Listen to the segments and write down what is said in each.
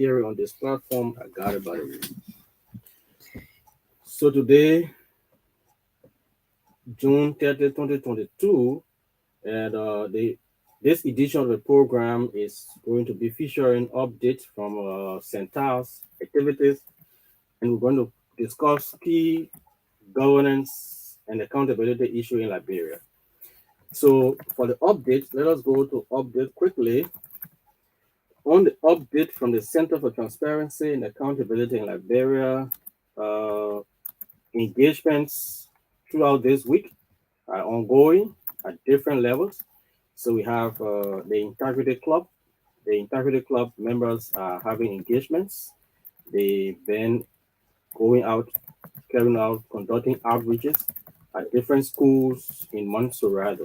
appearing on this platform. I got it by the way. So today, June 30th, 2022, and this edition of the program is going to be featuring updates from CENTAL's activities, and we're going to discuss key governance and accountability issue in Liberia. So for the update, let us go to update quickly. On the update from the Center for Transparency and Accountability in Liberia, uh, engagements throughout this week are ongoing at different levels. So we have the Integrity Club. The Integrity Club members are having engagements. They've been going out, carrying out, conducting outreaches at different schools in Montserrat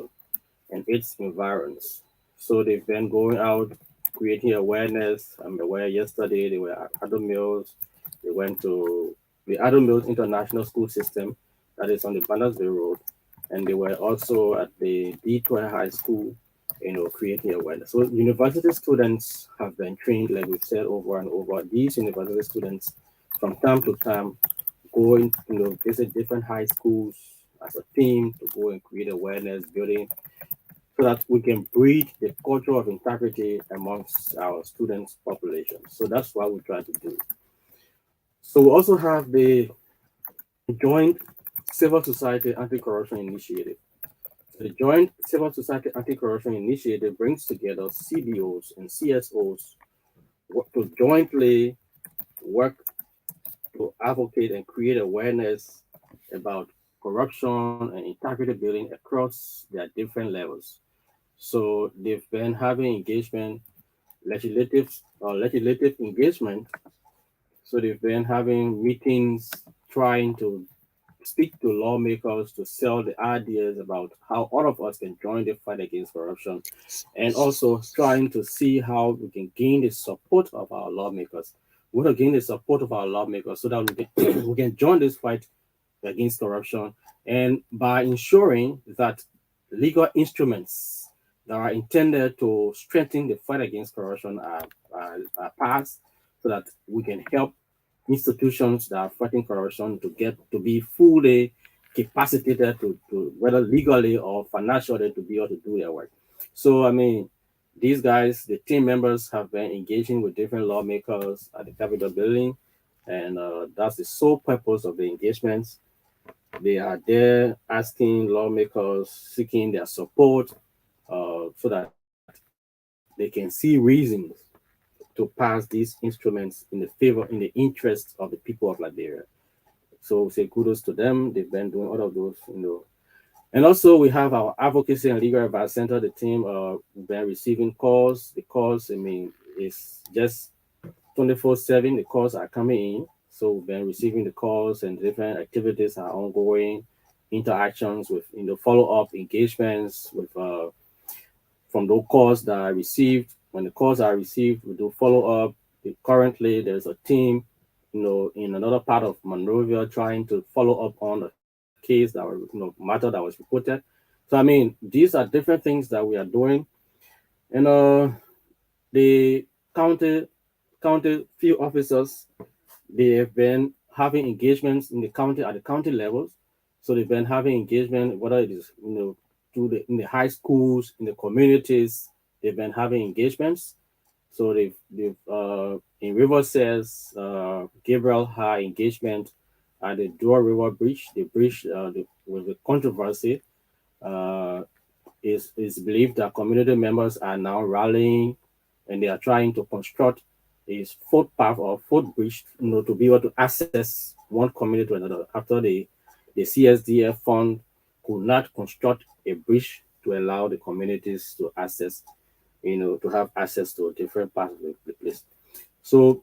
and its environs. So they've been going out, creating awareness. I'm aware yesterday they were at Adult Mills. They went to the Adult Mills International School System that is on the Bannersville Road. And they were also at the D12 High School, creating awareness. So university students have been trained, like we've said over and over. These university students, from time to time, go and visit different high schools as a team to go and create awareness, building so that we can breed the culture of integrity amongst our students' population. So that's what we try to do. So we also have the Joint Civil Society Anti-Corruption Initiative. So the Joint Civil Society Anti-Corruption Initiative brings together CBOs and CSOs to jointly work to advocate and create awareness about corruption and integrity building across their different levels. So they've been having engagement, legislative engagement. So they've been having meetings, trying to speak to lawmakers to sell the ideas about how all of us can join the fight against corruption, and also trying to see how we can gain the support of our lawmakers. We want to gain the support of our lawmakers so that we can we can join this fight against corruption, and by ensuring that legal instruments that are intended to strengthen the fight against corruption are passed so that we can help institutions that are fighting corruption to get to be fully capacitated to whether legally or financially to be able to do their work. So I mean, these guys, the team members, have been engaging with different lawmakers at the Capitol building, and that's the sole purpose of the engagements. They are there asking lawmakers, seeking their support, so that they can see reasons to pass these instruments in the favor, in the interest of the people of Liberia. So say kudos to them. They've been doing all of those. And also we have our advocacy and legal advice center. The team been receiving calls. The calls, I mean, is just 24/7. The calls are coming in. So we've been receiving the calls, and different activities are ongoing, interactions with follow-up engagements with from those calls that are received. When the calls are received, we do follow up. Currently, there's a team, in another part of Monrovia trying to follow up on a case that was, matter that was reported. So, I mean, these are different things that we are doing. And the county field officers, they have been having engagements in the county at the county levels. So they've been having engagement, whether it is, in the high schools, in the communities, they've been having engagements. So they've in River says Gabriel had engagement at the Dua River Bridge. The bridge with the controversy is believed that community members are now rallying, and they are trying to construct a footpath or footbridge, to be able to access one community to another after the CSDF fund could not construct a bridge to allow the communities to access, to have access to different parts of the place. So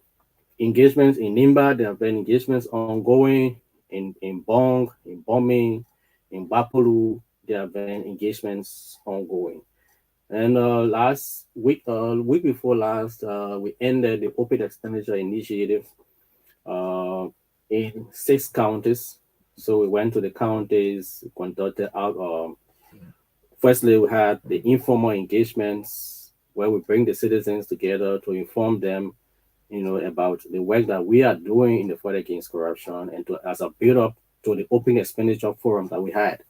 engagements in Nimba, there have been engagements ongoing in Bong, in Bombing, in Bapulu, there have been engagements ongoing. And week before last, we ended the open expenditure initiative in 6 counties. So we went to the counties, conducted out. Firstly, we had the informal engagements where we bring the citizens together to inform them about the work that we are doing in the fight against corruption, and to as a build up to the open expenditure forum that we had.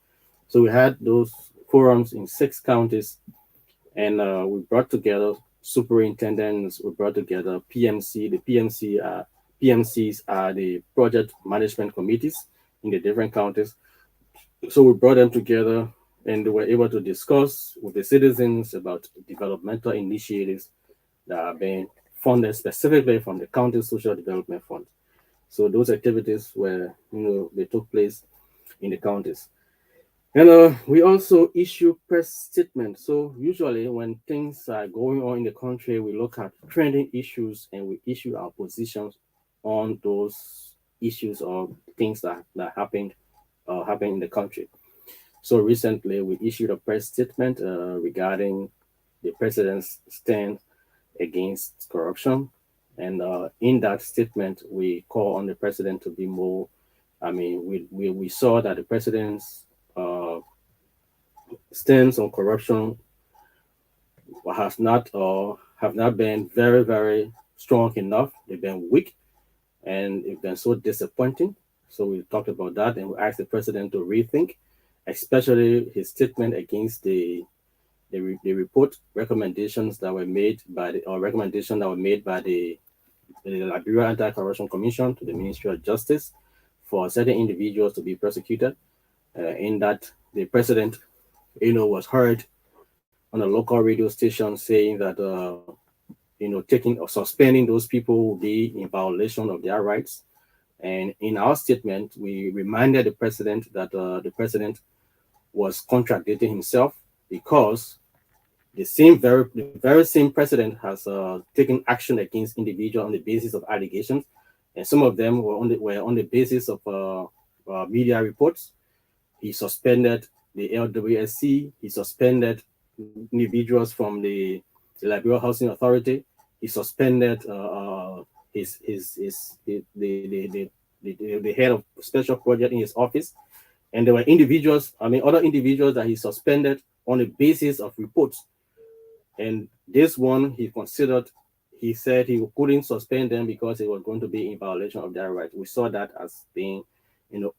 So we had those forums in 6 counties, and we brought together superintendents. We brought together PMC. The PMCs are the project management committees in the different counties. So we brought them together, and they were able to discuss with the citizens about developmental initiatives that are being funded specifically from the county social development fund. So those activities were, they took place in the counties. And we also issue press statements. So usually when things are going on in the country, we look at trending issues and we issue our positions on those issues or things that happened in the country. So recently we issued a press statement regarding the president's stand against corruption. And in that statement, we call on the president to be more. I mean, we saw that the president's stance on corruption has not have not been very, very strong enough. They've been weak and it's been so disappointing. So we talked about that and we asked the president to rethink, especially his statement against the report recommendations that were made by the or recommendation that were made by the Liberia Anti-Corruption Commission to the Ministry of Justice for certain individuals to be prosecuted. In that, the president, was heard on a local radio station saying that, taking or suspending those people will be in violation of their rights. And in our statement, we reminded the president that the president was contradicting himself because the very same president has taken action against individuals on the basis of allegations, and some of them were on the basis of media reports. He suspended the LWSC. He suspended individuals from the Liberia Housing Authority. He suspended the head of special project in his office, and there were other individuals that he suspended on the basis of reports. And this one, he said he couldn't suspend them because it was going to be in violation of their rights. We saw that as being,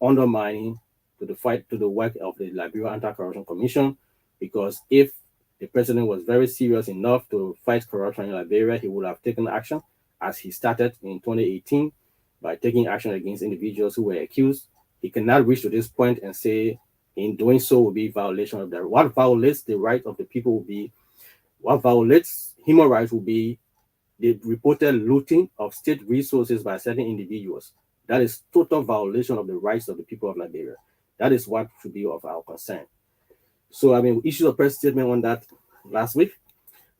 undermining to the fight to the work of the Liberia Anti-Corruption Commission, because if the president was very serious enough to fight corruption in Liberia, he would have taken action as he started in 2018 by taking action against individuals who were accused. He cannot reach to this point and say in doing so will be violation of their. What violates the right of the people will be, what violates human rights will be the reported looting of state resources by certain individuals. That is total violation of the rights of the people of Liberia. That is what should be of our concern. So, we issued a press statement on that last week.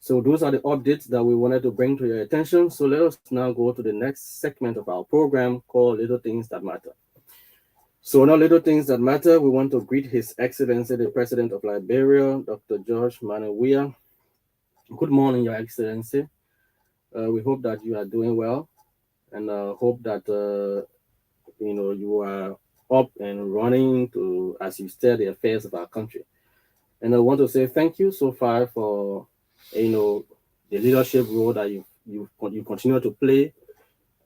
So those are the updates that we wanted to bring to your attention. So let us now go to the next segment of our program called Little Things That Matter. So now, Little Things That Matter, we want to greet His Excellency, the President of Liberia, Dr. George Manawia. Good morning, Your Excellency. We hope that you are doing well, and hope that you are up and running to as you steer the affairs of our country. And I want to say thank you so far for the leadership role that you continue to play,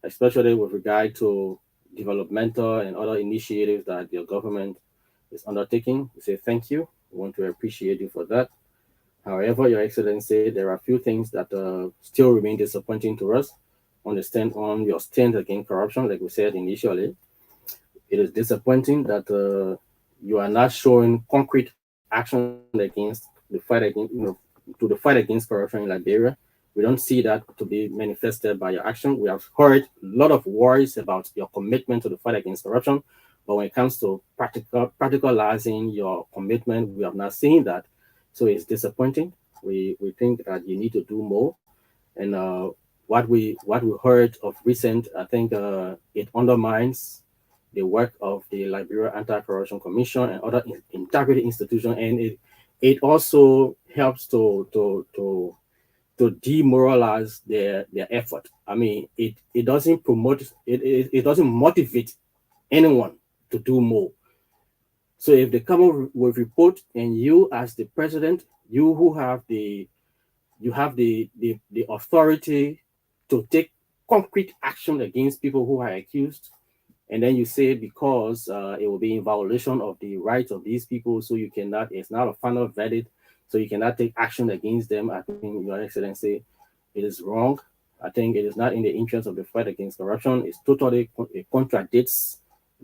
especially with regard to developmental and other initiatives that your government is undertaking. We say thank you. We want to appreciate you for that. However, Your Excellency, there are a few things that still remain disappointing to us. Understand on your stand against corruption, like we said initially. It is disappointing that you are not showing concrete action against the fight against, to the fight against corruption in Liberia. We don't see that to be manifested by your action. We have heard a lot of worries about your commitment to the fight against corruption, but when it comes to practicalizing your commitment, we have not seen that. So it's disappointing. We think that you need to do more. And what we heard of recent, I think it undermines the work of the Liberia Anti-Corruption Commission and other integrity institutions, and it also helps to demoralize their effort. It doesn't promote it doesn't motivate anyone to do more. So if they come up with report and you as the president, you have the authority to take concrete action against people who are accused, and then you say because it will be in violation of the rights of these people, so you cannot, it's not a final verdict, so you cannot take action against them. I think, Your Excellency, it is wrong. I think it is not in the interest of the fight against corruption. It contradicts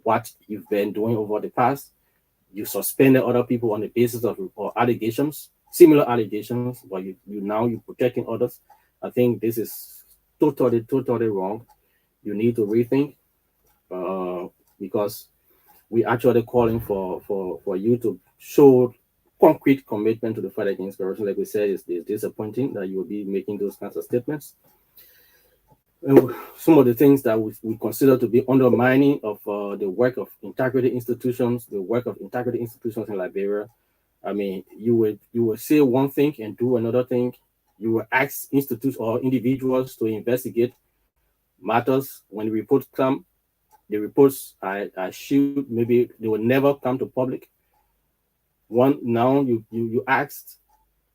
what you've been doing over the past. You suspended other people on the basis of or allegations, similar allegations, but you're protecting others. I think this is totally wrong. You need to rethink, because we actually calling for you to show concrete commitment to the fight against corruption. Like we said, it's disappointing that you will be making those kinds of statements. Some of the things that we consider to be undermining of the work of integrity institutions, in Liberia. I mean, you will say one thing and do another thing. You will ask institutes or individuals to investigate matters. When the reports come, the reports are shielded. Maybe they will never come to public. Now you asked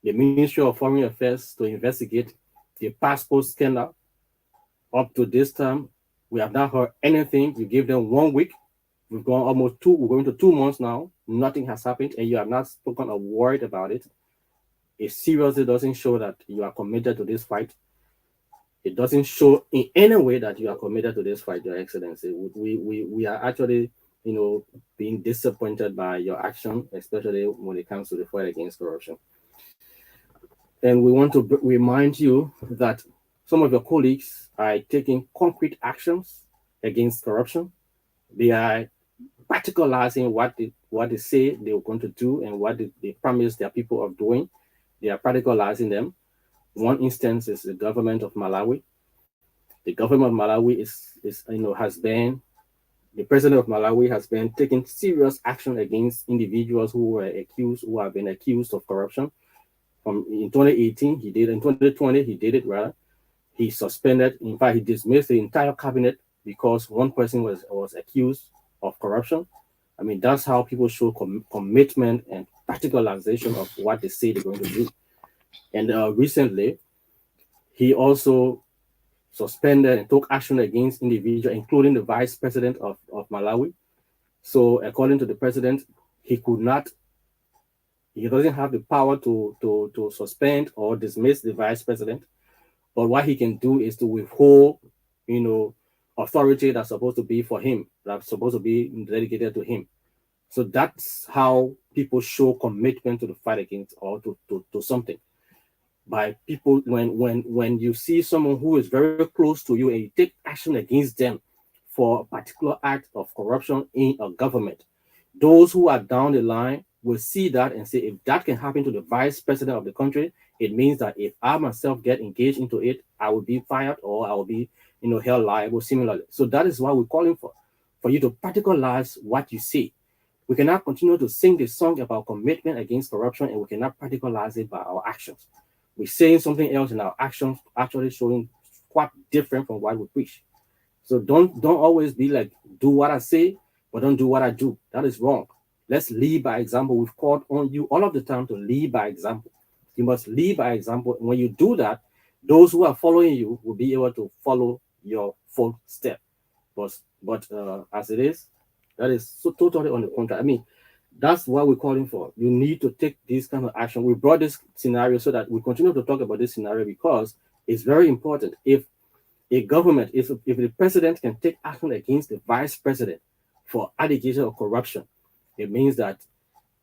the Ministry of Foreign Affairs to investigate the passport scandal. Up to this time, we have not heard anything. You gave them 1 week. We're going to 2 months now. Nothing has happened, and you have not spoken a word about it. It seriously doesn't show that you are committed to this fight. It doesn't show in any way that you are committed to this fight, Your Excellency. We are actually, being disappointed by your action, especially when it comes to the fight against corruption. And we want to remind you that some of your colleagues are taking concrete actions against corruption. They are particularizing what they say they were going to do and what they promise their people of doing. They are particularizing them. One instance is the government of Malawi. The government of Malawi the president of Malawi has been taking serious action against individuals who have been accused of corruption. In 2018, he did. In 2020, he did it rather. He suspended, in fact, he dismissed the entire cabinet because one person was accused of corruption. I mean, that's how people show commitment and particularization of what they say they're going to do. And recently, he also suspended and took action against individuals, including the vice president of Malawi. So according to the president, he doesn't have the power to suspend or dismiss the vice president. But what he can do is to withhold, authority that's supposed to be for him, that's supposed to be dedicated to him. So that's how people show commitment to the fight against or to something. By people, when you see someone who is very close to you and you take action against them for a particular act of corruption in a government, those who are down the line will see that and say, if that can happen to the vice president of the country, it means that if I myself get engaged into it, I will be fired or I will be, held liable similarly. So that is why we're calling for you to particularize what you say. We cannot continue to sing the song about commitment against corruption and we cannot particularize it by our actions. We're saying something else and our actions actually showing quite different from what we preach. So don't always be like, do what I say, but don't do what I do. That is wrong. Let's lead by example. We've called on you all of the time to lead by example. You must lead by example. When you do that, those who are following you will be able to follow your footstep. But as it is, that is so totally on the contrary. I mean, that's what we're calling for. You need to take this kind of action. We brought this scenario so that we continue to talk about this scenario because it's very important. If a government, if the president can take action against the vice president for allegation of corruption, it means that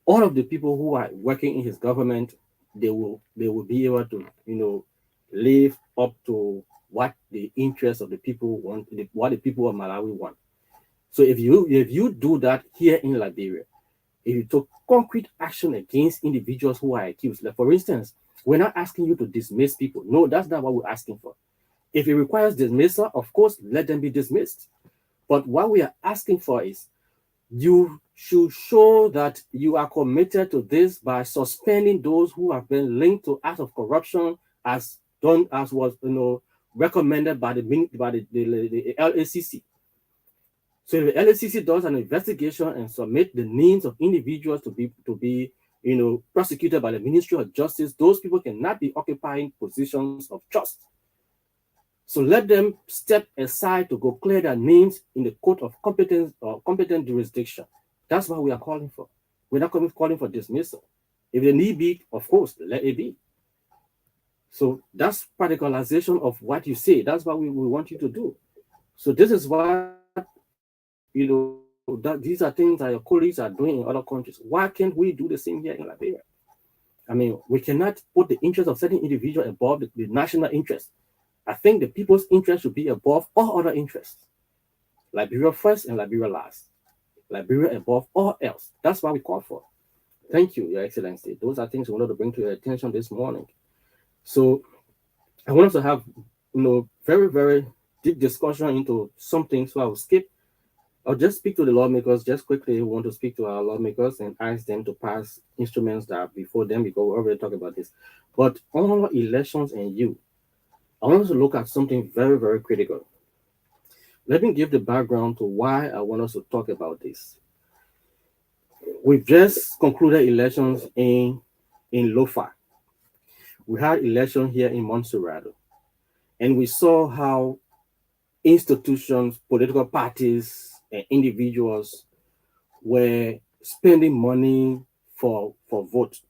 all of the people who are working in his government, they will be able to, live up to what the interests of the people want, what the people of Malawi want. So if you do that here in Liberia, if you took concrete action against individuals who are accused, like for instance, we're not asking you to dismiss people. No, that's not what we're asking for. If it requires dismissal, of course, let them be dismissed. But what we are asking for is you should show that you are committed to this by suspending those who have been linked to acts of corruption as was recommended by the LACC. So if the LACC does an investigation and submit the names of individuals to be prosecuted by the Ministry of Justice, those people cannot be occupying positions of trust. So let them step aside to go clear their names in the court of competence or competent jurisdiction. That's what we are calling for. We're not calling for dismissal. If the need be, of course, let it be. So that's particularization of what you say. That's what we want you to do. So this is what, that these are things that your colleagues are doing in other countries. Why can't we do the same here in Liberia? I mean, we cannot put the interest of certain individual above the national interest. I think the people's interest should be above all other interests. Liberia first and Liberia last. Liberia above all else. That's what we call for. Thank you, Your Excellency. Those are things we wanted to bring to your attention this morning. So I want us to have, very, very deep discussion into something. So I will skip. I'll just speak to the lawmakers just quickly. We want to speak to our lawmakers and ask them to pass instruments that are before them because we already talked about this. But on elections and I want us to look at something very, very critical. Let me give the background to why I want us to talk about this. We've just concluded elections in Lofa. We had election here in Montserrat, and we saw how institutions, political parties, and individuals were spending money for vote.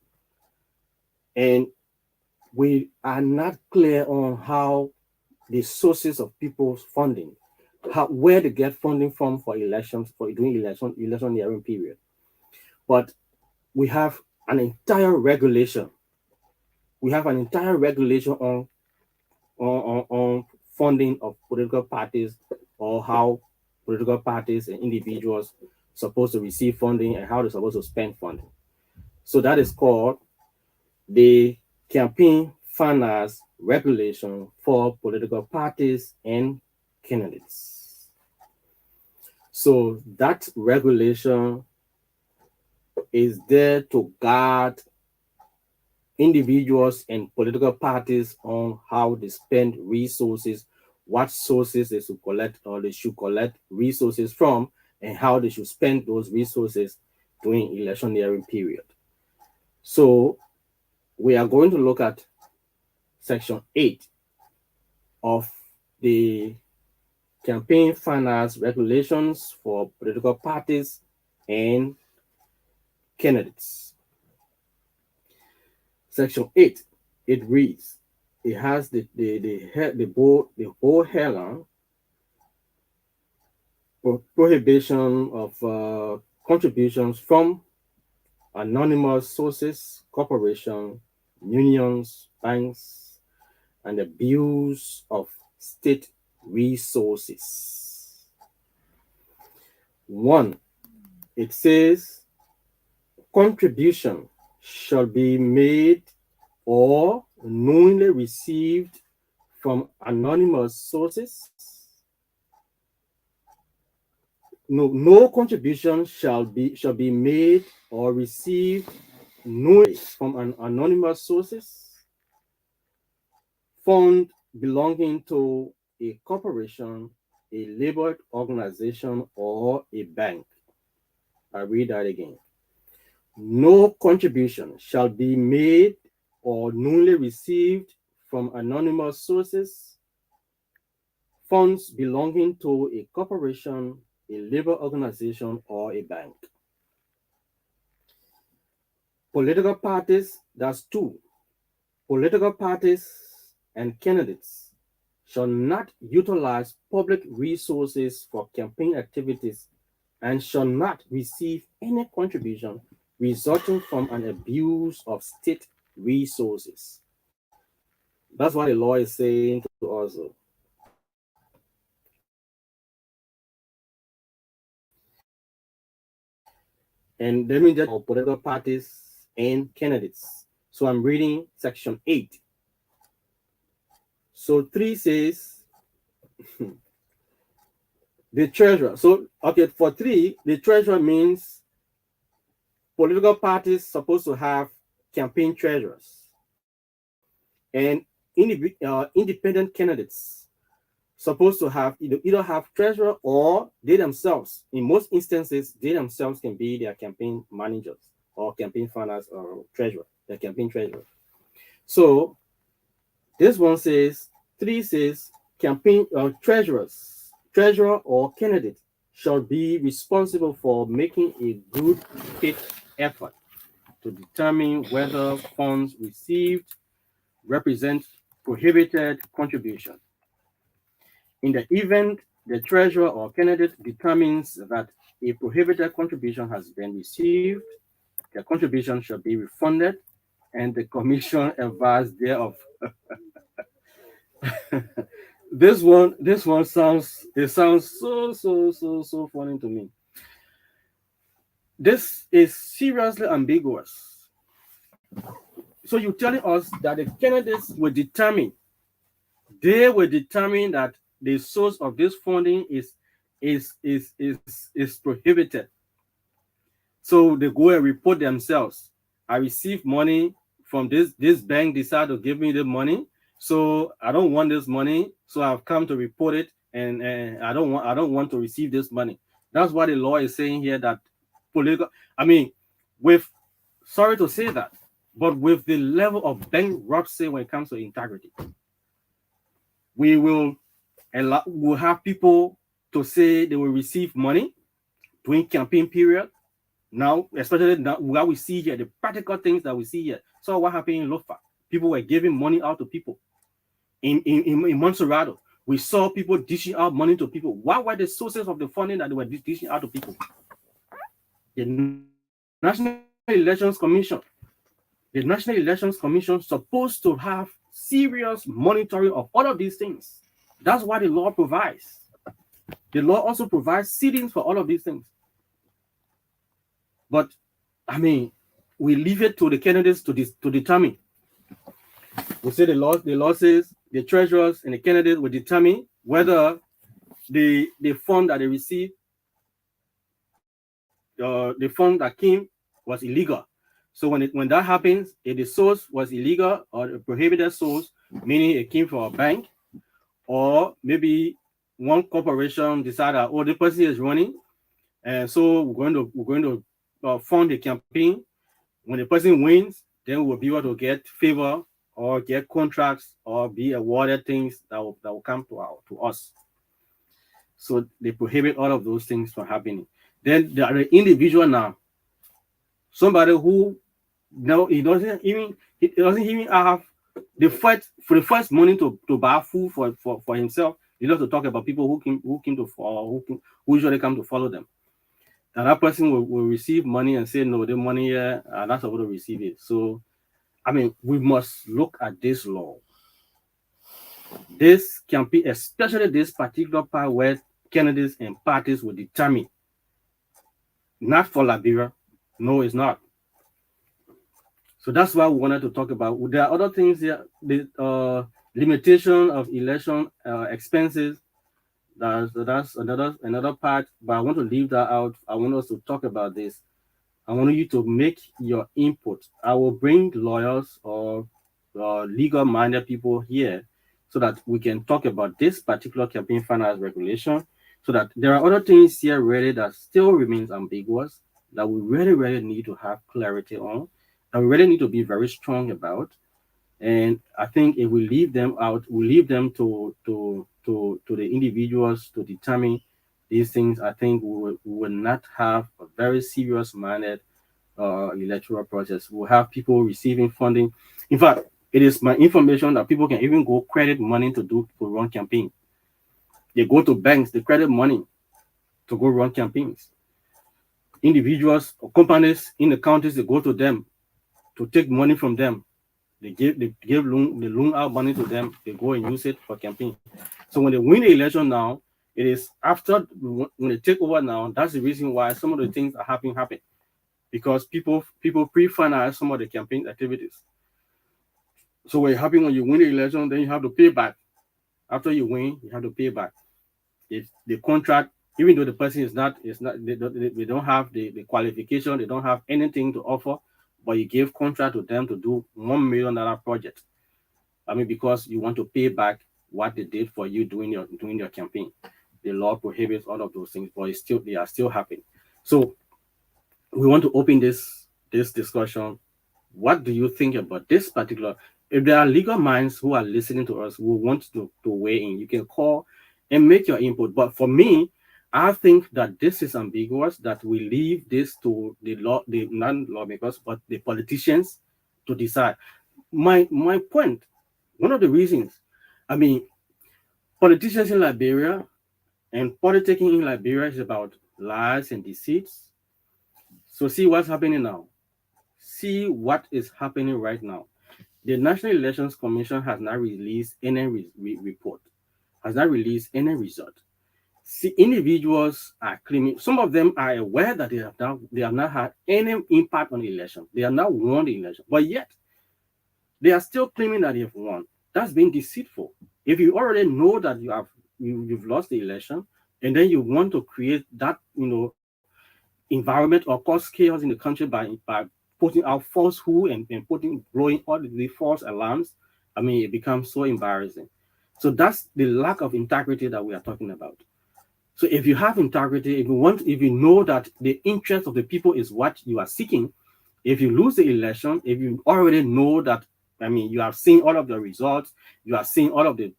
And we are not clear on how the sources of people's funding, where to get funding from for elections, for doing electioneering period. But we have an entire regulation. We have an entire regulation on funding of political parties, or how political parties and individuals supposed to receive funding and how they're supposed to spend funding. So that is called the Campaign Finance Regulation for Political Parties and Candidates. So that regulation is there to guard individuals and political parties on how they spend resources, what sources they should collect or they should collect resources from, and how they should spend those resources during electioneering period. So we are going to look at Section 8 of the Campaign Finance Regulations for Political Parties and Candidates. Section 8, it reads, it has the whole headline, prohibition of contributions from anonymous sources, corporations, unions, banks, and abuse of state resources. 1, it says contribution shall be made or knowingly received from anonymous sources. No contribution shall be made or received knowingly from an anonymous sources. Fund belonging to a corporation, a labor organization, or a bank. I read that again. No contribution shall be made or knowingly received from anonymous sources, funds belonging to a corporation, a labor organization, or a bank. Political parties, that's 2. Political parties and candidates shall not utilize public resources for campaign activities and shall not receive any contribution resulting from an abuse of state resources. That's what the law is saying to us. And let me just political parties and candidates. So I'm reading section 8. So 3 says the treasurer. So, okay, for 3, the treasurer means political parties supposed to have campaign treasurers. And independent candidates supposed to have either have treasurer or they themselves, in most instances, they themselves can be their campaign managers or campaign finance or treasurer, their campaign treasurer. So this one says, 3 says, campaign treasurer or candidate shall be responsible for making a good faith effort to determine whether funds received represent prohibited contribution. In the event the treasurer or candidate determines that a prohibited contribution has been received, the contribution shall be refunded and the commission advised thereof. This one sounds so funny to me. This is seriously ambiguous. So you're telling us that the candidates will determine that the source of this funding is prohibited. So they go and report themselves. I received money from this bank, decide to give me the money. So I don't want this money. So I've come to report it, and I don't want to receive this money. That's what the law is saying here. That political. I mean, with sorry to say that, but with the level of bankruptcy when it comes to integrity, we will have people to say they will receive money during campaign period. Now, especially now, what we see here, the practical things that we see here. So what happened in Lofa? People were giving money out to people. In Montserrat, we saw people dishing out money to people. What were the sources of the funding that they were dishing out to people? The National Elections Commission. The National Elections Commission supposed to have serious monitoring of all of these things. That's what the law provides. The law also provides seedings for all of these things. But I mean, we leave it to the candidates to determine. We say the law says the treasurers and the candidates will determine whether the fund that they receive, the fund that came was illegal. So when that happens, if the source was illegal or a prohibited source, meaning it came from a bank, or maybe one corporation decided, oh, the person is running, and so we're going to fund the campaign. When the person wins, then we'll be able to get favor or get contracts or be awarded things that will come to us. So they prohibit all of those things from happening. Then there are the individual now. Somebody who he doesn't even have the first money to buy food for himself. He loves to talk about people who usually come to follow them. And that person will receive money and say, no, the money here, I'm not supposed to receive it. So, I mean, we must look at this law. This campaign, especially this particular part where candidates and parties will determine. Not for Liberia. No, it's not. So that's why we wanted to talk about. There are other things here. The limitation of election expenses. That's another part, but I want to leave that out. I want us to talk about this. I want you to make your input. I will bring lawyers or legal-minded people here so that we can talk about this particular campaign finance regulation, so that there are other things here really that still remains ambiguous, that we really need to have clarity on, that we really need to be very strong about. And I think if we leave them out, we leave them to the individuals to determine these things, I think we will not have a very serious-minded electoral process. We'll have people receiving funding. In fact, it is my information that people can even go credit money to run campaign. They go to banks, they credit money to go run campaigns. Individuals or companies in the counties, they go to them to take money from them. They loan out money to them. They go and use it for campaign. So when they win the election now, it is after when they take over now. That's the reason why some of the things that happen, because people pre-finance some of the campaign activities. So what happens when you win the election, then you have to pay back. After you win, you have to pay back. If the contract, even though the person they don't have the qualification, they don't have anything to offer, but you give contract to them to do $1 million project. I mean, because you want to pay back what they did for you during your campaign. The law prohibits all of those things, but they are still happening. So we want to open this discussion. What do you think about this particular? If there are legal minds who are listening to us who want to weigh in, you can call and make your input. But for me, I think that this is ambiguous, that we leave this to the non-lawmakers, but the politicians to decide. My point, one of the reasons, I mean, politicians in Liberia and politicking in Liberia is about lies and deceits. So see what's happening now. See what is happening right now. The National Elections Commission has not released any report, has not released any result. See, individuals are claiming, some of them are aware that they have not had any impact on the election. They have not won the election, but yet they are still claiming that they have won. That's being deceitful. If you already know that you've lost the election, and then you want to create that environment or cause chaos in the country by putting out falsehood and blowing all the false alarms, I mean, it becomes so embarrassing. So that's the lack of integrity that we are talking about. So if you have integrity, if you know that the interest of the people is what you are seeking, if you lose the election, if you already know that, I mean, you have seen all of the results, you have seen all of the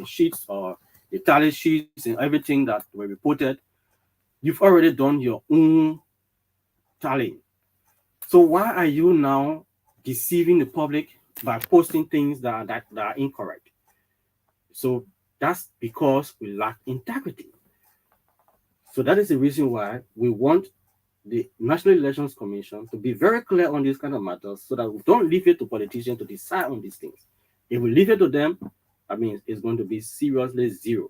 sheets or the tally sheets and everything that were reported, you've already done your own tally. So why are you now deceiving the public by posting things that are incorrect? So that's because we lack integrity. So that is the reason why we want the National Elections Commission to be very clear on these kind of matters so that we don't leave it to politicians to decide on these things. If we leave it to them, I mean, it's going to be seriously zero.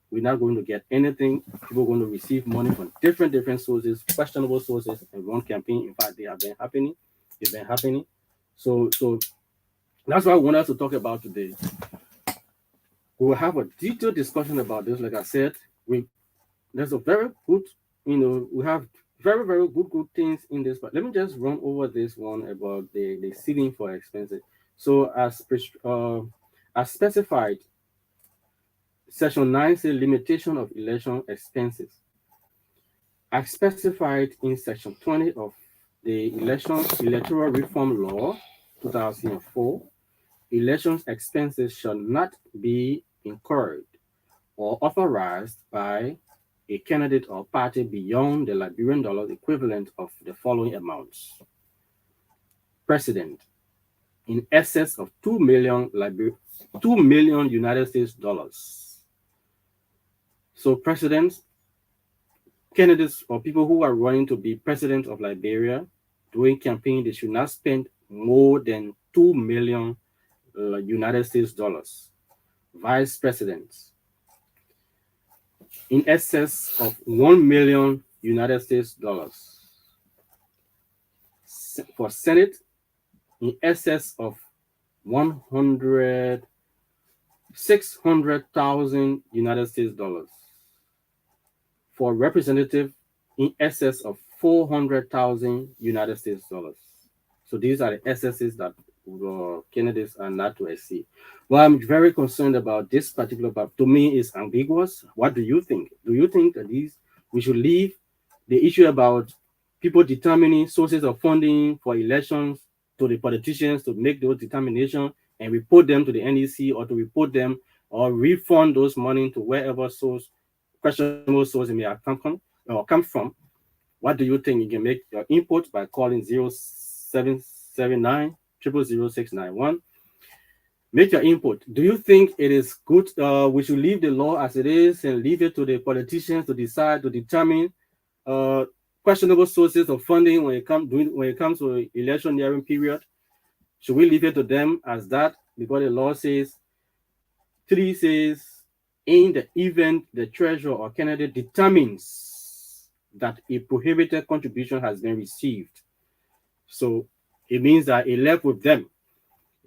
We're not going to get anything. People are going to receive money from different sources, questionable sources, and one campaign. In fact, they have been happening. It's been happening. So that's what I want us to talk about today. We will have a detailed discussion about this. Like I said, there's a very good, we have very good things in this. But let me just run over this one about the ceiling for expenses. So as specified, Section 9 says limitation of election expenses. As specified in Section 20 of the Electoral Reform Law 2004, elections expenses shall not be incurred or authorized by a candidate or party beyond the Liberian dollar equivalent of the following amounts. President, in excess of 2 million United States dollars. So presidents, candidates, or people who are running to be president of Liberia during campaign, they should not spend more than 2 million United States dollars. Vice presidents, in excess of 1 million United States dollars. For Senate, in excess of 600,000 United States dollars. For representative, in excess of 400,000 United States dollars. So these are the excesses that candidates are not to exceed. Well, I'm very concerned about this particular part. To me, it's ambiguous. What do you think? Do you think that we should leave the issue about people determining sources of funding for elections to the politicians to make those determinations and report them to the NEC, or to report them or refund those money to wherever source, questionable source it may have come from? What do you think? You can make your input by calling 0779 0000691. Make your input. Do you think it is good? We should leave the law as it is and leave it to the politicians to decide, to determine questionable sources of funding when it comes to electioneering period? Should we leave it to them as that? Because the law says, 3 says, in the event the treasurer or candidate determines that a prohibited contribution has been received. So it means that it left with them.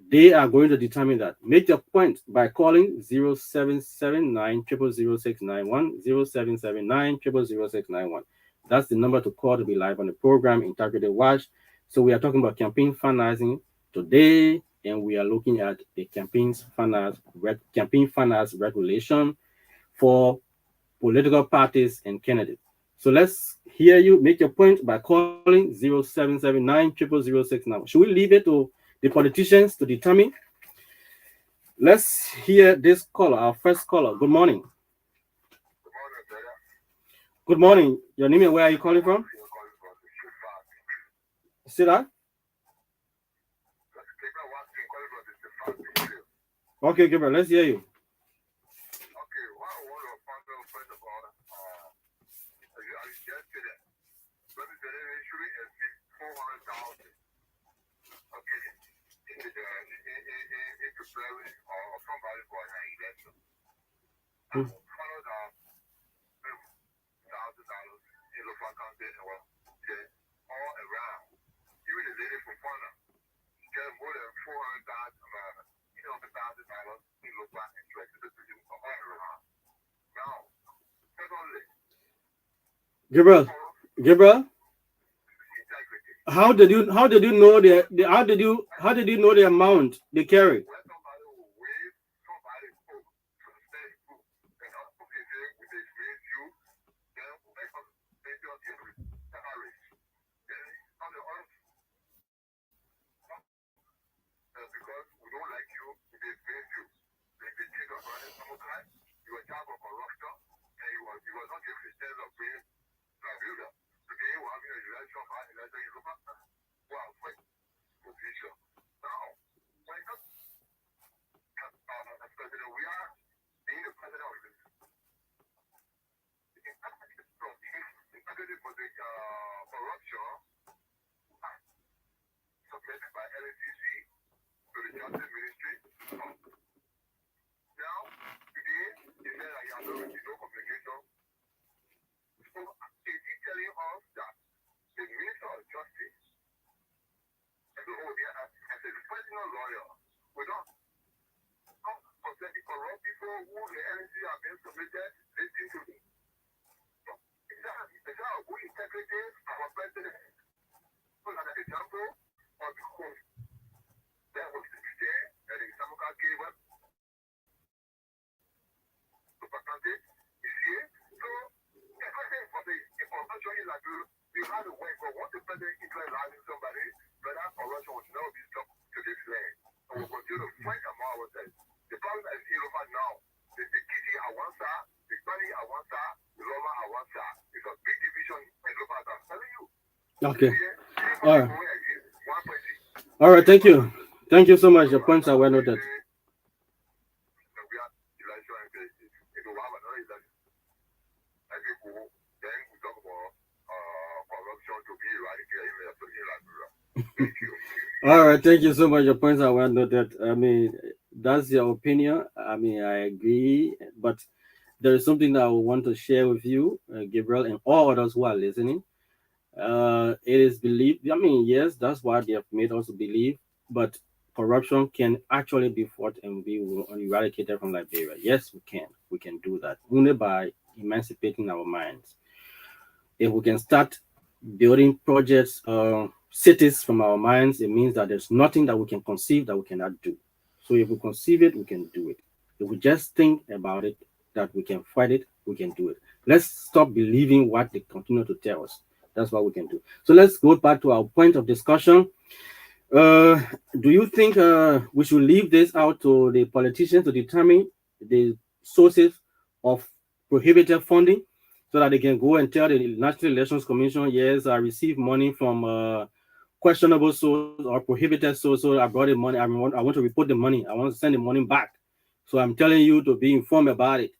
They are going to determine that. Make your point by calling 0779 0000691, 0779 0000691. That's the number to call to be live on the program, Integrity Watch. So we are talking about campaign financing today, and we are looking at the campaign finance regulation for political parties and candidates. So let's hear you make your point by calling 0779 0000691. Should we leave it to the politicians to determine. Let's hear this caller, our first caller. Good morning. Good morning. Your name and where are you calling from? See that? Okay, Gabriel, let's hear you. Gabriel, how did you know how did you know the amount they carry? Okay. All right. All right. Thank you. Thank you so much. Your points are well noted. All right. Thank you so much. Your points are well noted. I mean, that's your opinion. I mean, I agree. But there is something that I want to share with you, Gabriel, and all others who are listening. It is believed. I mean, yes, that's what they have made us believe. But corruption can actually be fought and be eradicated from Liberia. Yes, we can. We can do that only by emancipating our minds. If we can start building projects, cities from our minds, it means that there's nothing that we can conceive that we cannot do. So if we conceive it, we can do it. If we just think about it, that we can fight it, we can do it. Let's stop believing what they continue to tell us. That's what we can do. So let's go back to our point of discussion. Uh, do you think we should leave this out to the politicians to determine the sources of prohibited funding so that they can go and tell the National Elections Commission, yes, I received money from questionable source or prohibited source, so I brought the money. I want to report the money. I want to send the money back. So I'm telling you to be informed about it.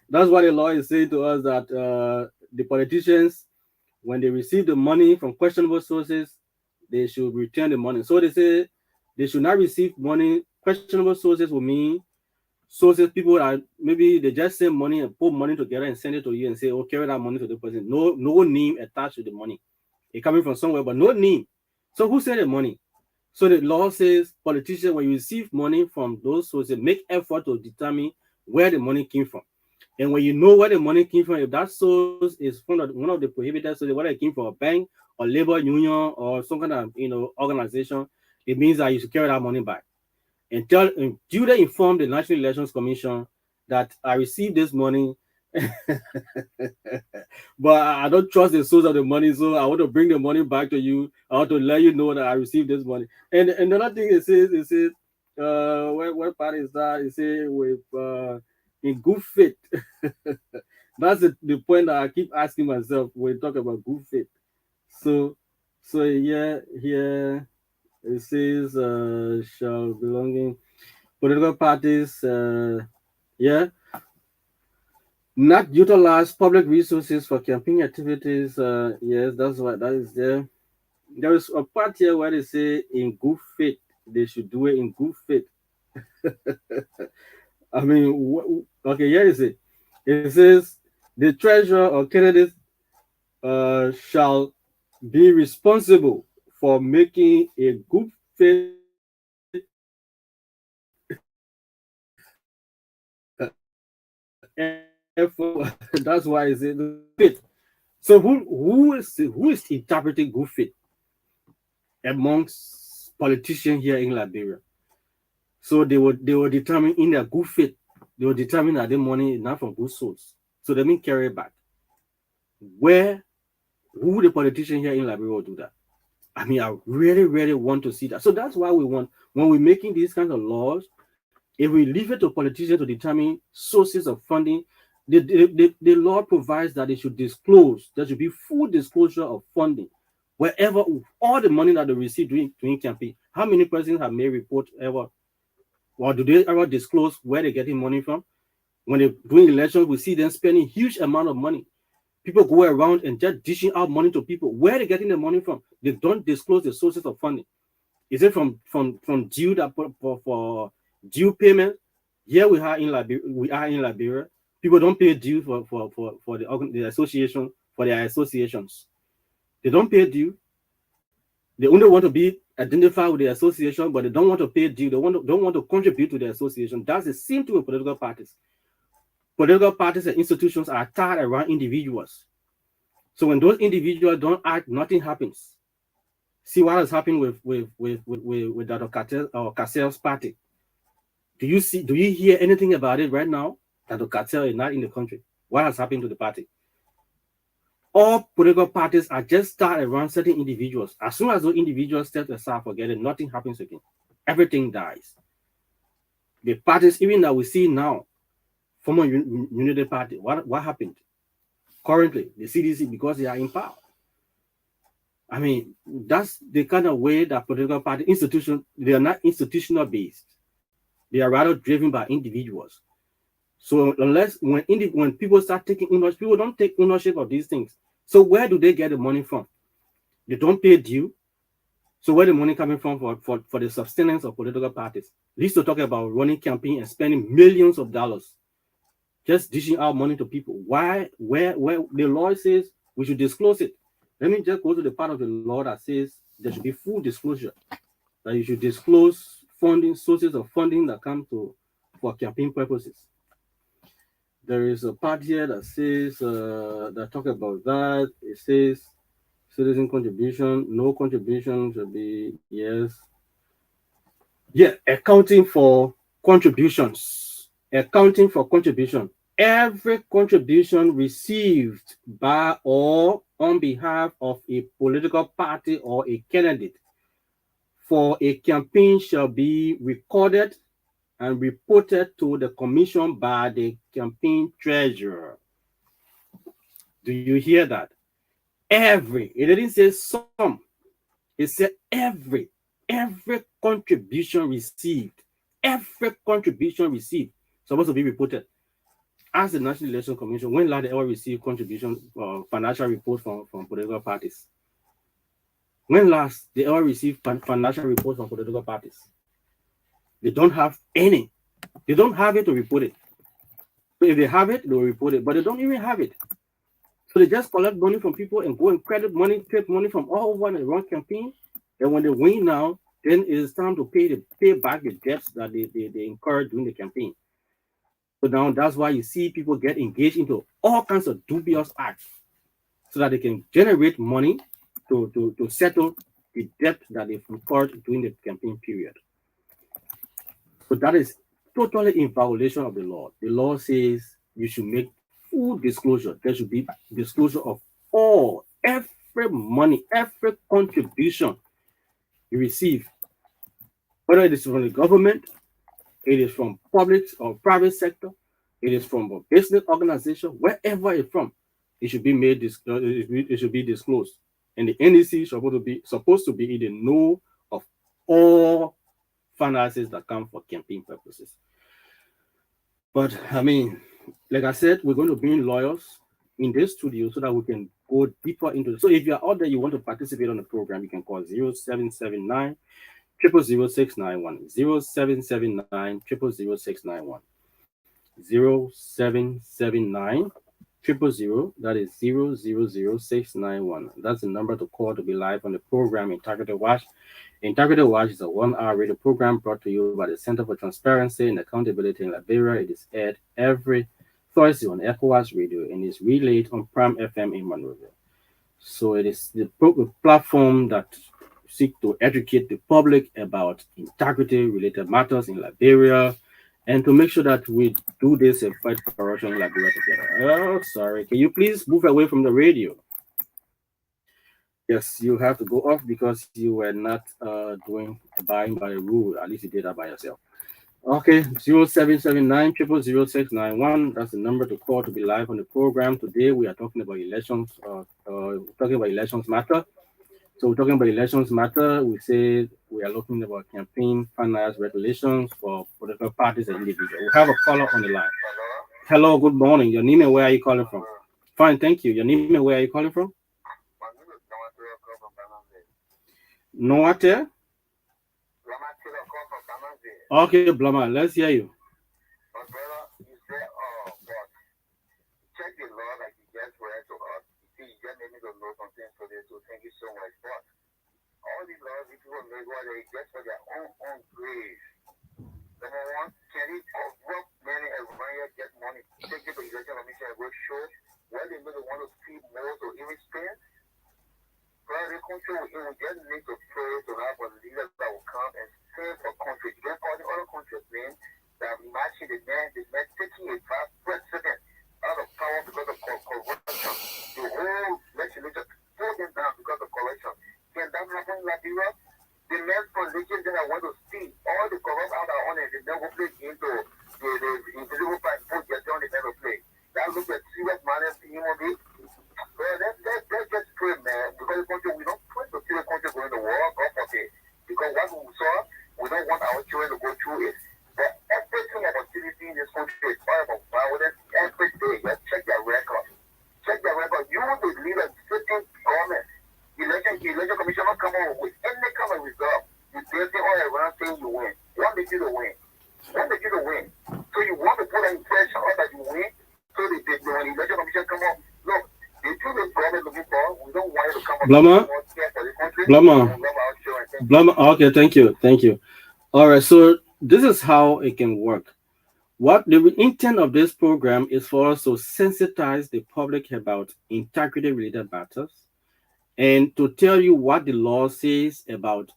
That's what the law is saying to us, that the politicians, when they receive the money from questionable sources, they should return the money. So they say they should not receive money. Questionable sources will mean sources, people are maybe they just send money and put money together and send it to you and say, oh, carry that money to the person. No name attached to the money. It's coming from somewhere, but no name. So who sent the money? So the law says politicians, when you receive money from those sources, make effort to determine where the money came from. And when you know where the money came from, if that source is one of the prohibited sources, whether it came from a bank or labor union or some kind of organization, it means that you should carry that money back and duly inform the National Elections Commission that I received this money But I don't trust the source of the money, so I want to bring the money back to you. I want to let you know that I received this money. And another thing it says, what part is that? It says with in good faith. That's the point that I keep asking myself when we talk about good faith. So, so yeah, here it says shall belonging political parties. Yeah, not utilize public resources for campaign activities. Yes, that's what that is there. There is a part here where they say in good faith they should do it in good faith. I mean, okay, here is it. It says the treasurer or candidate shall be responsible for making a good faith effort. That's why it's a good faith. So who is interpreting good faith amongst politicians here in Liberia? So they will determine in their good faith, they will determine that the money is not from good source. So they mean carry it back. Where who the politician here in Liberia will do that? I mean, I really, really want to see that. So that's why we want when we're making these kinds of laws, if we leave it to politicians to determine sources of funding, the law provides that they should disclose, there should be full disclosure of funding. Wherever all the money that they receive during campaign, how many persons have made report ever, or do they ever disclose where they're getting money from? When they're doing elections, we see them spending huge amount of money. People go around and just dishing out money to people. Where they're getting the money from? They don't disclose the sources of funding. Is it from due that for due payment? Here we are in Liberia. We are in Liberia. People don't pay due for the association for their associations. They don't pay due. They only want to be identified with the association, but they don't want to pay due. Don't want to contribute to the association. That's the same thing with political parties. Political parties and institutions are tied around individuals. So when those individuals don't act, nothing happens. See what has happened with Dr. Cartel or Cassell's party. Do you hear anything about it right now? Dr. Cartel is not in the country. What has happened to the party? All political parties are just tied around certain individuals. As soon as those individuals step aside, forget it, nothing happens again. Everything dies. The parties, even that we see now, former Unity Party, what happened? Currently, the CDC, because they are in power. I mean, that's the kind of way that political party institutions, they are not institutional based. They are rather driven by individuals. So unless when people start taking ownership, people don't take ownership of these things. So where do they get the money from? They don't pay due. So where the money coming from for the sustenance of political parties? We used to talk about running campaign and spending millions of dollars just dishing out money to people. Why? Where the law says we should disclose it. Let me just go to the part of the law that says there should be full disclosure. That you should disclose funding, sources of funding that come to for campaign purposes. There is a part here that says that talk about that. It says citizen contribution, no contribution should be yes. Yeah, accounting for contributions. Accounting for contribution. Every contribution received by or on behalf of a political party or a candidate for a campaign shall be recorded and reported to the commission by the campaign treasurer. Do you hear that? Every, it didn't say some, it said every contribution received, every contribution received supposed to be reported. As the National Election Commission, when last they ever receive contribution financial reports from political parties? When last they ever received financial reports from political parties? They don't have any. They don't have it to report it. So if they have it, they'll report it, but they don't even have it. So they just collect money from people and go and take money from all over and run campaign. And when they win now, then it's time to pay back the debts that they incurred during the campaign. So now that's why you see people get engaged into all kinds of dubious acts so that they can generate money to settle the debt that they've incurred during the campaign period. So that is totally in violation of the law. The law says you should make full disclosure. There should be disclosure of all, every money, every contribution you receive, whether it is from the government, it is from public or private sector, it is from a business organization, wherever it's from, it should be made it should be disclosed. And the NEC is supposed to be in the know of all finances that come for campaign purposes. But I mean, like I said, we're going to bring lawyers in this studio so that we can go deeper into it. So if you're out there, you want to participate on the program, you can call 0779 0000691, 0779 0000691, 0779 000, that is 000691. That's the number to call to be live on the program Integrity Watch. Integrity Watch is a 1-hour radio program brought to you by the Center for Transparency and Accountability in Liberia. It is aired every Thursday on ECOWAS Radio and is relayed on Prime FM in Monrovia. So it is the platform that seek to educate the public about integrity-related matters in Liberia and to make sure that we do this and fight corruption in Liberia together. Oh, sorry. Can you please move away from the radio? Yes, you have to go off because you were not abiding by the rule. At least you did that by yourself. Okay, 0779 0000691. That's the number to call to be live on the program. Today we are talking about elections. Talking about elections matter. So we're talking about elections matter. We say we are looking about campaign finance regulations for political parties and individuals. We have a caller on the line. Hello, good morning. Your name and where are you calling from? Fine, thank you. Your name and where are you calling from? Noate? Okay, Blama, let's hear you. But brother, you said, check the law like you just read to us. You see, you just made me to know something today, so thank you so much. But all these laws, if people make what they just for their own grace. Number one, can it corrupt many everybody get money, take it to the election commission and go show what they really want to see more to even spend? Brother, the country will just need to pray to have a leader that will come and save a country. Just all the other countries, man, that matching the man taking a past president out of power because of corruption. The whole legislature pulled them down because of corruption. Can that happen in Liberia? The men from religion that I want to see all the corrupt out of honor, they never play into the invisible part, put their down, they never play. That looks like serious matters, human beings. Well, let's just pray, man, because the country, we don't pray to see the country going to war, God forbid. Because what we saw, we don't want our children to go through it. But everything about activity in this country is all about violence every day. Just check their record. Check their record. You the leader, sitting government, election commission will come up with any kind of result. You dancing all around saying you win. What makes you to win? What makes you to win? So you want to put an impression on that you win? So when the election commission come up, look, the truth is government looking for, we don't want you to come up Blama, okay, thank you. All right, so this is how it can work. What the intent of this program is for us to sensitize the public about integrity-related matters and to tell you what the law says about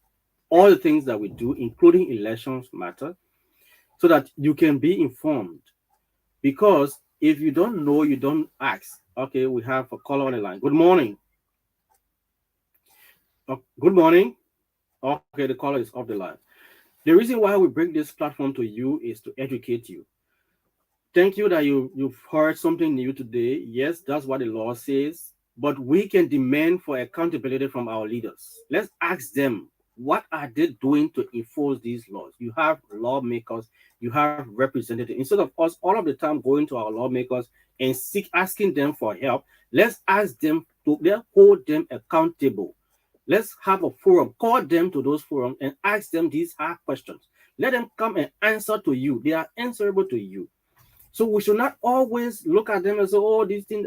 all the things that we do, including elections matter, so that you can be informed. Because if you don't know, you don't ask. Okay, we have a caller on the line. Good morning. Good morning. Okay, the caller is off the line. The reason why we bring this platform to you is to educate you. Thank you that you've heard something new today. Yes, that's what the law says, but we can demand for accountability from our leaders. Let's ask them, what are they doing to enforce these laws? You have lawmakers, you have representatives. Instead of us all of the time going to our lawmakers and asking them for help, let's ask them to hold them accountable. Let's have a forum, call them to those forums and ask them these hard questions. Let them come and answer to you. They are answerable to you. So we should not always look at them and say, oh, this thing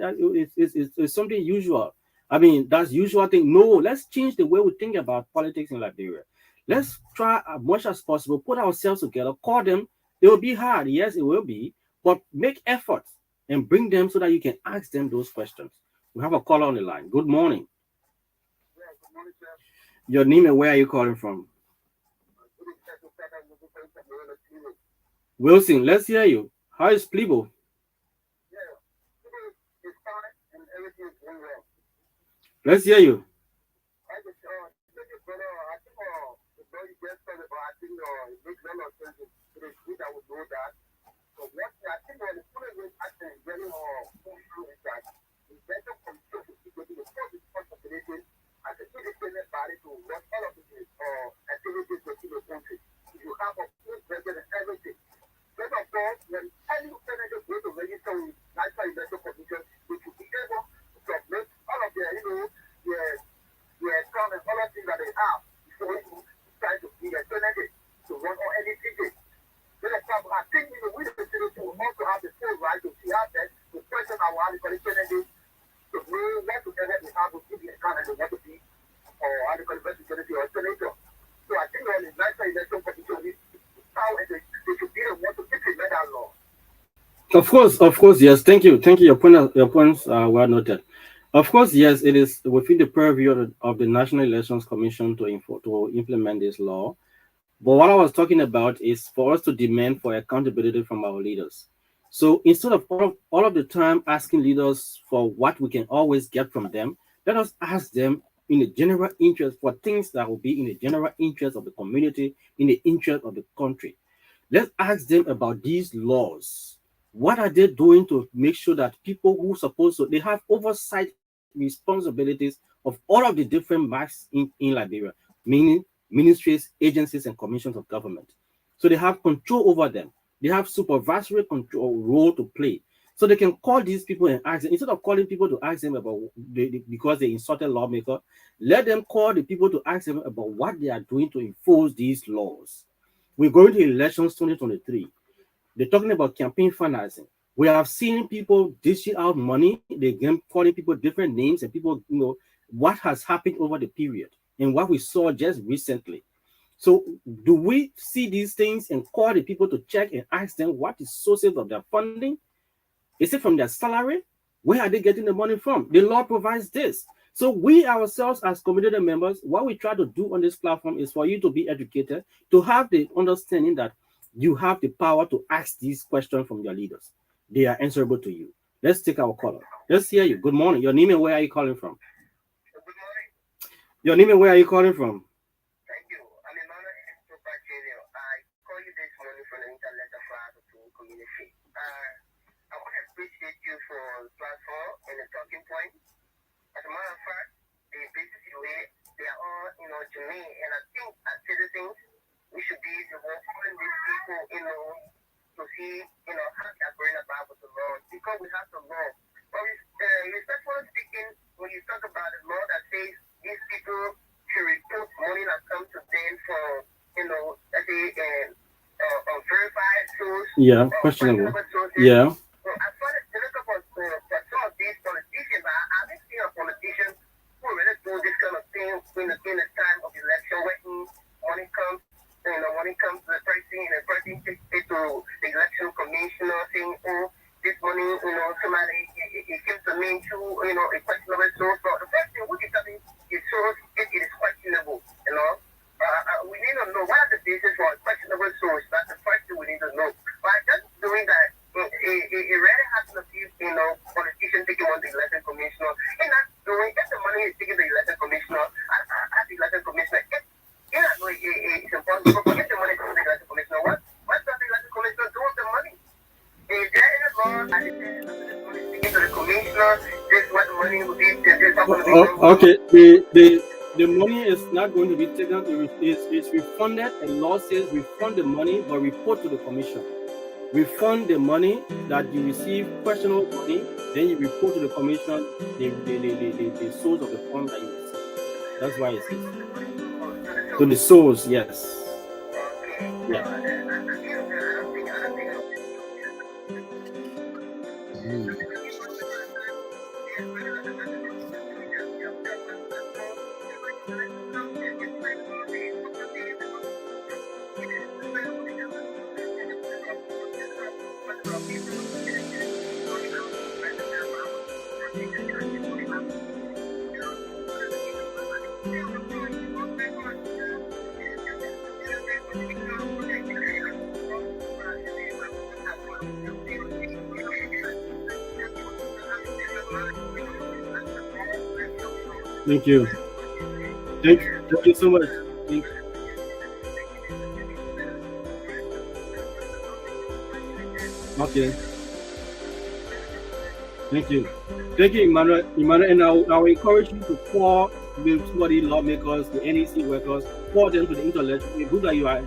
is something usual. I mean, that's usual thing. No, let's change the way we think about politics in Liberia. Let's try as much as possible, put ourselves together, call them. It will be hard. Yes, it will be. But make efforts and bring them so that you can ask them those questions. We have a caller on the line. Good morning. Your name and where are you calling from? Wilson, let's hear you. How is Plibo? Let's hear you. I just, thank you, brother. I think, the brother you just said about, I think, it makes a lot of sense. It is good that we know that. So what I think the point of action is very crucial is that the better control to keep the first responsibility as a independent body to run all of the activities within the country. If you have a full record and everything. First of all, when any senator go to register with National Electoral Commission, they should be able to submit all of their, their account and all of things that they have before you try to be a senator to run or any ticket. Then I think we the citizens will also have the full right to see out there to question our candidate to know what to get we have to give the account and they want to be or representative or senator. So I think the national election commission is how they should be the one to implement that law. Of course, yes. Thank you. Your points are well noted. Of course, yes. It is within the purview of the National Elections Commission to implement this law. But what I was talking about is for us to demand for accountability from our leaders. So instead of all of the time asking leaders for what we can always get from them, let us ask them in the general interest for things that will be in the general interest of the community, in the interest of the country. Let's ask them about these laws. What are they doing to make sure that people who supposed to they have oversight responsibilities of all of the different marks in Liberia, meaning ministries, agencies, and commissions of government. So they have control over them. They have supervisory control role to play. So they can call these people and ask them, instead of calling people to ask them about because they insulted lawmaker, let them call the people to ask them about what they are doing to enforce these laws. We're going to elections 2023. They're talking about campaign financing. We have seen people dishing out money. They again calling people different names, and people, what has happened over the period and what we saw just recently. So, do we see these things and call the people to check and ask them what is sources of their funding? Is it from their salary? Where are they getting the money from? The law provides this. So we ourselves as community members, what we try to do on this platform is for you to be educated, to have the understanding that you have the power to ask these questions from your leaders. They are answerable to you. Let's take our caller. Let's hear you. Good morning. Your name and where are you calling from? Good morning. Your name and where are you calling from? Thank you. I'm Emmanuel Estopacherio. I call you this morning from the Internet Affairs of the community. I want to appreciate you for the platform and the talking point. As a matter of fact, the basically they are all, genuine, and I think as citizens, we should be the one calling these people, to see, how they are going about with the law, because we have the law. But respectfully speaking, when you talk about the law that says these people should report money that comes to them for, let's say, verified source, Yeah, questionable. sources. Yeah. So as far as the look up for some of these politicians, I haven't seen a politician who really do this kind of thing in the time of election when money comes, when it comes to the person, and the person takes it to the election commissioner saying, oh, this money, somebody, it came to me through, a questionable source. So the first thing we determine is source, it is questionable. We need to know what are the basis for a questionable source. That's the first thing we need to know. By just doing that, it rarely happens to see, politicians taking on the election commissioner. And not doing, if the money is taking the election commissioner, as the election commissioner, it's impossible. But if the money is taking the election commissioner, what does the election commissioner do with the money? Is there any law that is saying that this money is taken to the commissioner? This is what the money will be. This is what Okay. The money is not going to be taken. It's refunded. And law says refund the money, but report to the commission. Refund the money that you receive, questionable money, then you report to the commission the source of the fund that you received. That's why it says. To the source, yes. Yeah. Thank you. Thank you so much. Thank, okay. Thank you. Thank you, Emmanuel. Emmanuel, and I will encourage you to call the somebody lawmakers, the NEC workers, call them to the intellectual, the group that you are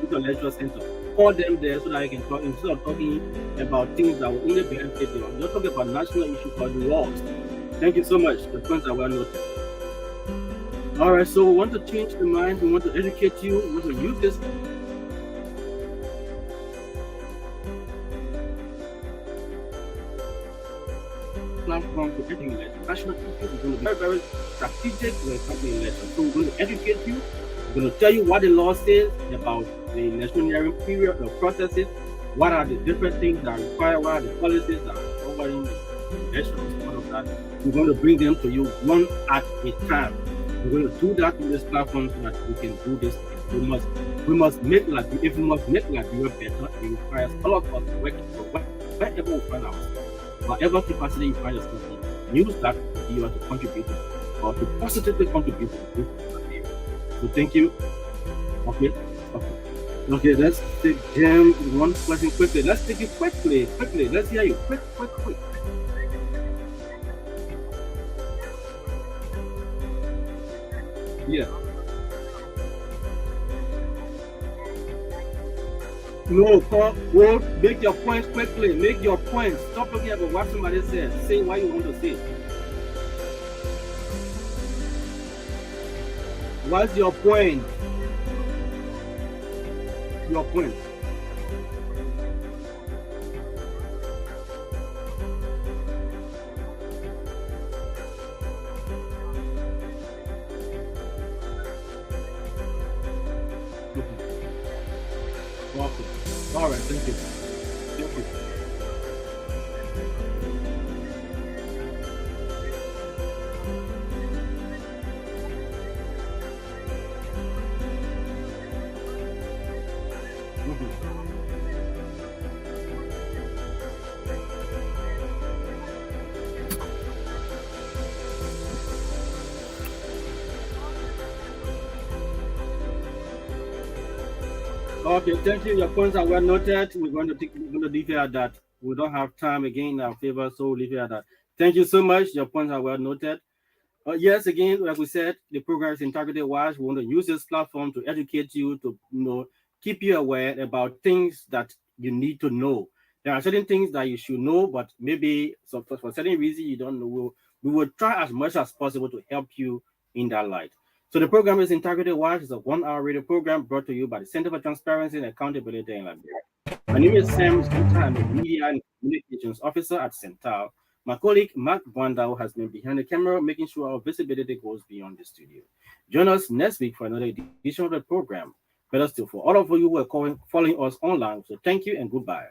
intellectual center. Call them there so that I can talk instead of talking about things that will only benefit them. Just talk about national issues or the laws. Thank you so much. The points are well noted. All right, so we want to change the mind. We want to educate you. We want to use this platform to educate election. National issues is going to be very, very strategic when it comes to election. So we're going to educate you. We're going to tell you what the law says about the electioneering period, the processes, what are the different things that are required, what are the policies that are governing the elections, all of that. We're going to bring them to you one at a time. We're going to do that in this platform so that we can do this. We must make Liberia, if we must make Liberia better, it requires all of us working for wherever we find ourselves, whatever capacity you find yourself in, use that to be able to contribute or to positively contribute to the So thank you. Okay. Okay, let's take Jam one question quickly. Let's take it quickly. Let's hear you. Quick. Yeah. No, Paul, well, make your points quickly. Make your points. Stop looking at what somebody says. Say what you want to say. What's your point? Your point. Okay. All right. Thank you. Thank you. Mhm. Okay, thank you. Your points are well noted. We're going to leave it at that. We don't have time again in our favor, so we'll leave it at that. Thank you so much. Your points are well noted. Yes, again, like we said, the program is Integrity Watch. We want to use this platform to educate you, to keep you aware about things that you need to know. There are certain things that you should know, but maybe for certain reason you don't know. We will try as much as possible to help you in that light. So the program is Integrity Watch. It's a 1 hour radio program brought to you by the Center for Transparency and Accountability in Liberia. My name is Sam Zunta. I'm a Media and Communications Officer at CENTAL. My colleague Mark Brandau has been behind the camera, making sure our visibility goes beyond the studio. Join us next week for another edition of the program. Better still, for all of you who are following us online, so thank you and goodbye.